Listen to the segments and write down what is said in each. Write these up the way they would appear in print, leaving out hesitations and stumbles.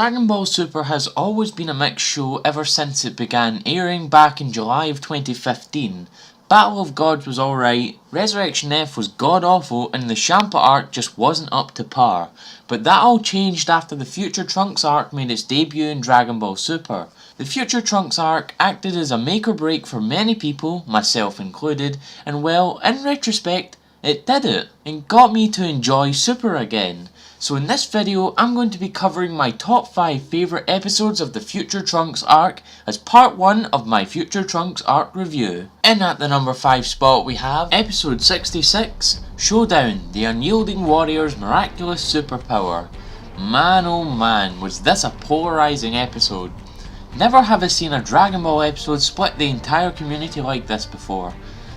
Dragon Ball Super has always been a mixed show ever since it began airing back in July of 2015. Battle of Gods was alright, Resurrection F was god awful, and the Champa arc just wasn't up to par. But that all changed after the Future Trunks arc made its debut in Dragon Ball Super. The Future Trunks arc acted as a make or break for many people, myself included, and well, in retrospect, it did it, and got me to enjoy Super again. So in this video, I'm going to be covering my top 5 favourite episodes of the Future Trunks arc as part 1 of my Future Trunks arc review. In at the number 5 spot we have episode 66, Showdown, the Unyielding Warriors' Miraculous Superpower. Man oh man, was this a polarising episode. Never have I seen a Dragon Ball episode split the entire community like this before.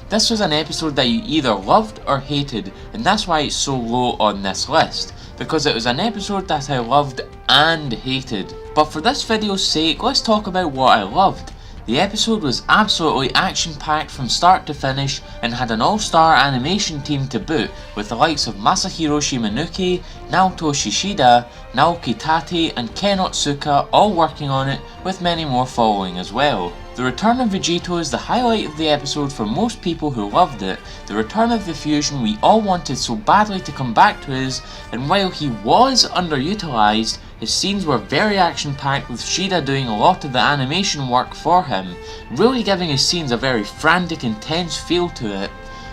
This was an episode that you either loved or hated, and that's why it's so low on this list, because it was an episode that I loved and hated. But for this video's sake, let's talk about what I loved. The episode was absolutely action-packed from start to finish and had an all-star animation team to boot, with the likes of Masahiro Shimanuki, Naoto Shishida, Naoki Tate and Ken Otsuka all working on it, with many more following as well. The return of Vegito is the highlight of the episode for most people who loved it. The return of the fusion we all wanted so badly to come back to us, and while he was underutilised, his scenes were very action-packed, with Shida doing a lot of the animation work for him, really giving his scenes a very frantic, intense feel to it.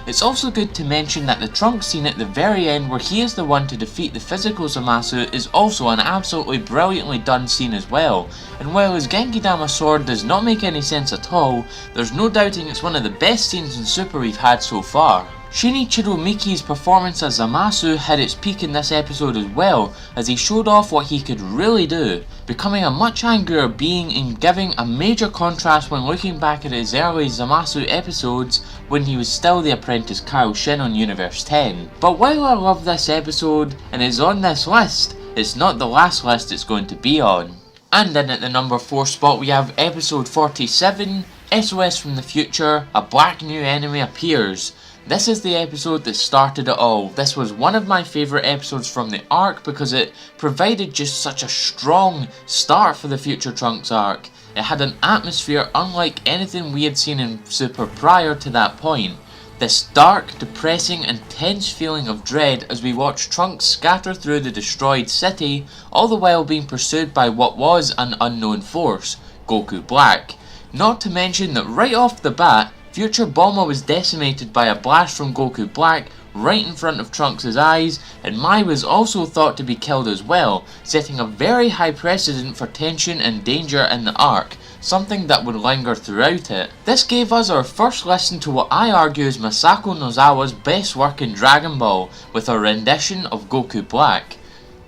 It's also good to mention that the Trunks scene at the very end where he is the one to defeat the physical Zamasu is also an absolutely brilliantly done scene as well, and while his Genki Dama sword does not make any sense at all, there's no doubting it's one of the best scenes in Super we've had so far. Shinichiro Miki's performance as Zamasu hit its peak in this episode as well, as he showed off what he could really do, becoming a much angrier being and giving a major contrast when looking back at his early Zamasu episodes when he was still the apprentice Kyle Shin on Universe 10. But while I love this episode and is on this list, it's not the last list it's going to be on. And in at the number 4 spot we have episode 47, SOS from the Future, a black new enemy appears. This is the episode that started it all. This was one of my favourite episodes from the arc because it provided just such a strong start for the Future Trunks arc. It had an atmosphere unlike anything we had seen in Super prior to that point. This dark, depressing and tense feeling of dread as we watch Trunks scatter through the destroyed city, all the while being pursued by what was an unknown force, Goku Black. Not to mention that right off the bat, Future Bulma was decimated by a blast from Goku Black right in front of Trunks' eyes, and Mai was also thought to be killed as well, setting a very high precedent for tension and danger in the arc, something that would linger throughout it. This gave us our first listen to what I argue is Masako Nozawa's best work in Dragon Ball, with a rendition of Goku Black.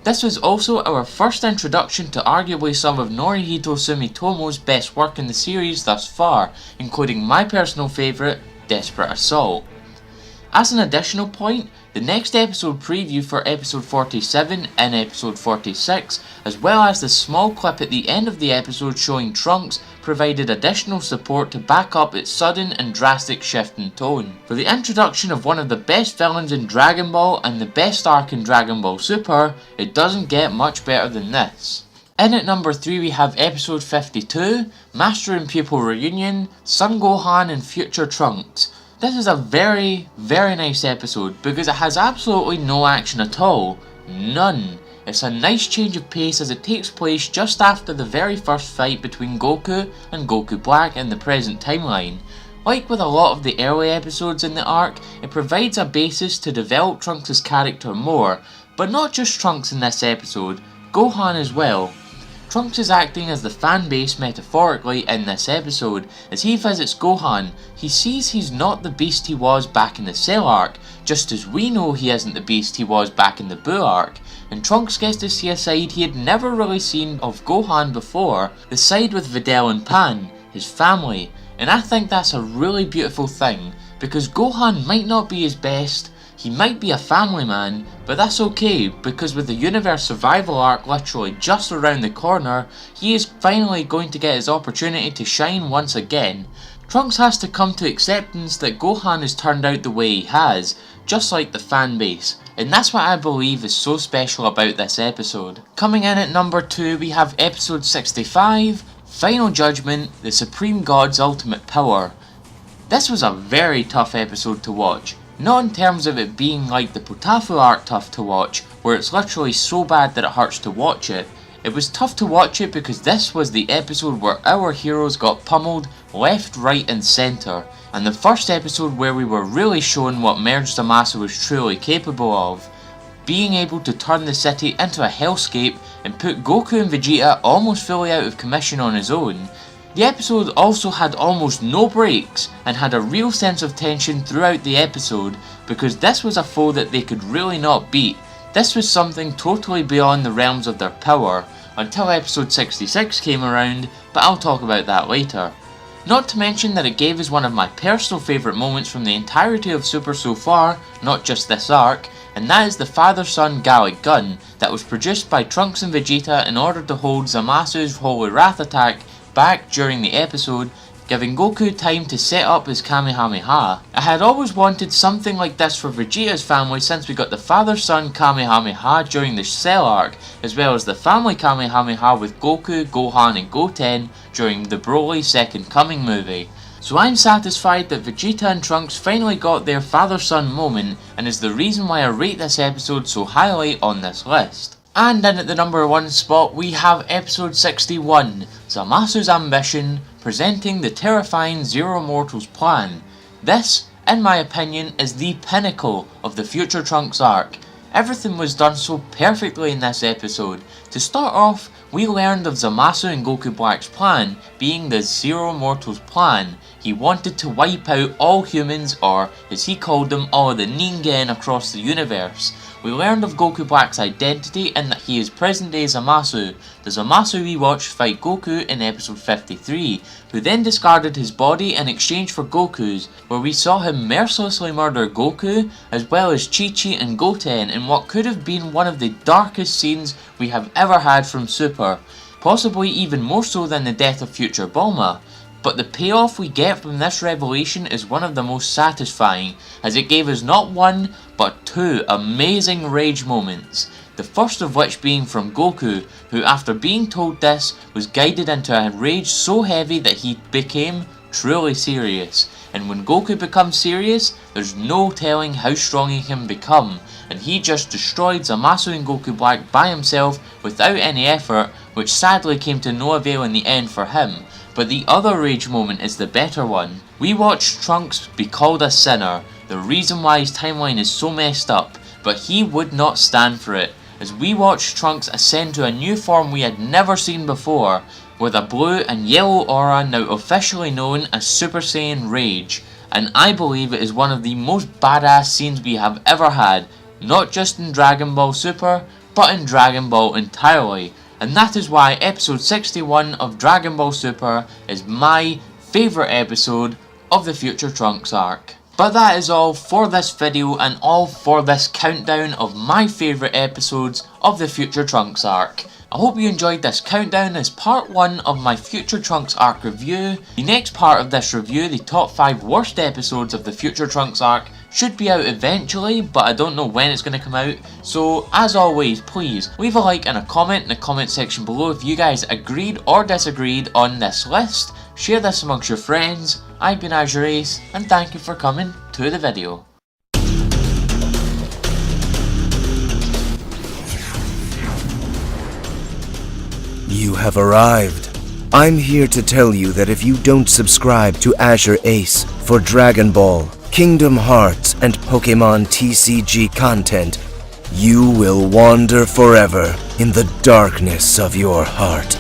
This was also our first introduction to arguably some of Norihito Sumitomo's best work in the series thus far, including my personal favourite, Desperate Assault. As an additional point, the next episode preview for episode 47 and episode 46, as well as the small clip at the end of the episode showing Trunks, provided additional support to back up its sudden and drastic shift in tone. For the introduction of one of the best villains in Dragon Ball and the best arc in Dragon Ball Super, it doesn't get much better than this. In at number 3 we have episode 52, Master and Pupil Reunion, Son Gohan and Future Trunks. This is a very nice episode because it has absolutely no action at all. None. It's a nice change of pace as it takes place just after the very first fight between Goku and Goku Black in the present timeline. Like with a lot of the early episodes in the arc, it provides a basis to develop Trunks' character more, but not just Trunks in this episode, Gohan as well. Trunks is acting as the fan base metaphorically in this episode. As he visits Gohan, he sees he's not the beast he was back in the Cell arc, just as we know he isn't the beast he was back in the Buu arc, and Trunks gets to see a side he had never really seen of Gohan before, the side with Videl and Pan, his family, and I think that's a really beautiful thing, because Gohan might not be his best, he might be a family man, but that's okay because with the Universe Survival arc literally just around the corner, he is finally going to get his opportunity to shine once again. Trunks has to come to acceptance that Gohan has turned out the way he has, just like the fan base. And that's what I believe is so special about this episode. Coming in at number 2 we have episode 65, Final Judgment, the Supreme God's Ultimate Power. This was a very tough episode to watch. Not in terms of it being like the Pupil arc tough to watch, where it's literally so bad that it hurts to watch it. It was tough to watch it because this was the episode where our heroes got pummeled left, right and centre, and the first episode where we were really shown what Merge Zamasu was truly capable of, being able to turn the city into a hellscape and put Goku and Vegeta almost fully out of commission on his own. The episode also had almost no breaks and had a real sense of tension throughout the episode because this was a foe that they could really not beat. This was something totally beyond the realms of their power until episode 66 came around, but I'll talk about that later. Not to mention that it gave us one of my personal favourite moments from the entirety of Super so far, not just this arc, and that is the father-son Gallic gun that was produced by Trunks and Vegeta in order to hold Zamasu's Holy Wrath attack back during the episode, giving Goku time to set up his Kamehameha. I had always wanted something like this for Vegeta's family since we got the father-son Kamehameha during the Cell arc, as well as the family Kamehameha with Goku, Gohan and Goten during the Broly Second Coming movie. So I'm satisfied that Vegeta and Trunks finally got their father-son moment and is the reason why I rate this episode so highly on this list. And in at the number 1 spot we have episode 61, Zamasu's Ambition, presenting the terrifying Zero Mortals plan. This, in my opinion, is the pinnacle of the Future Trunks arc. Everything was done so perfectly in this episode. To start off, we learned of Zamasu and Goku Black's plan being the Zero Mortals plan. He wanted to wipe out all humans, or as he called them, all of the Ningen across the universe. We learned of Goku Black's identity and that he is present day Zamasu, the Zamasu we watched fight Goku in episode 53, who then discarded his body in exchange for Goku's, where we saw him mercilessly murder Goku, as well as Chi-Chi and Goten in what could have been one of the darkest scenes we have ever had from Super, possibly even more so than the death of future Bulma. But the payoff we get from this revelation is one of the most satisfying, as it gave us not one, but 2 amazing rage moments. The first of which being from Goku, who after being told this, was guided into a rage so heavy that he became truly serious. And when Goku becomes serious, there's no telling how strong he can become, and he just destroyed Zamasu and Goku Black by himself without any effort, which sadly came to no avail in the end for him. But the other rage moment is the better one. We watched Trunks be called a sinner, the reason why his timeline is so messed up, but he would not stand for it, as we watched Trunks ascend to a new form we had never seen before, with a blue and yellow aura now officially known as Super Saiyan Rage, and I believe it is one of the most badass scenes we have ever had, not just in Dragon Ball Super, but in Dragon Ball entirely. And that is why episode 61 of Dragon Ball Super is my favourite episode of the Future Trunks arc. But that is all for this video and all for this countdown of my favourite episodes of the Future Trunks arc. I hope you enjoyed this countdown as part 1 of my Future Trunks arc review. The next part of this review, the top 5 worst episodes of the Future Trunks arc, should be out eventually, but I don't know when it's going to come out. So as always, please leave a like and a comment in the comment section below if you guys agreed or disagreed on this list. Share this amongst your friends. I've been AzureAce, and thank you for coming to the video. You have arrived. I'm here to tell you that if you don't subscribe to AzureAce for Dragon Ball, Kingdom Hearts, and Pokemon TCG content, you will wander forever in the darkness of your heart.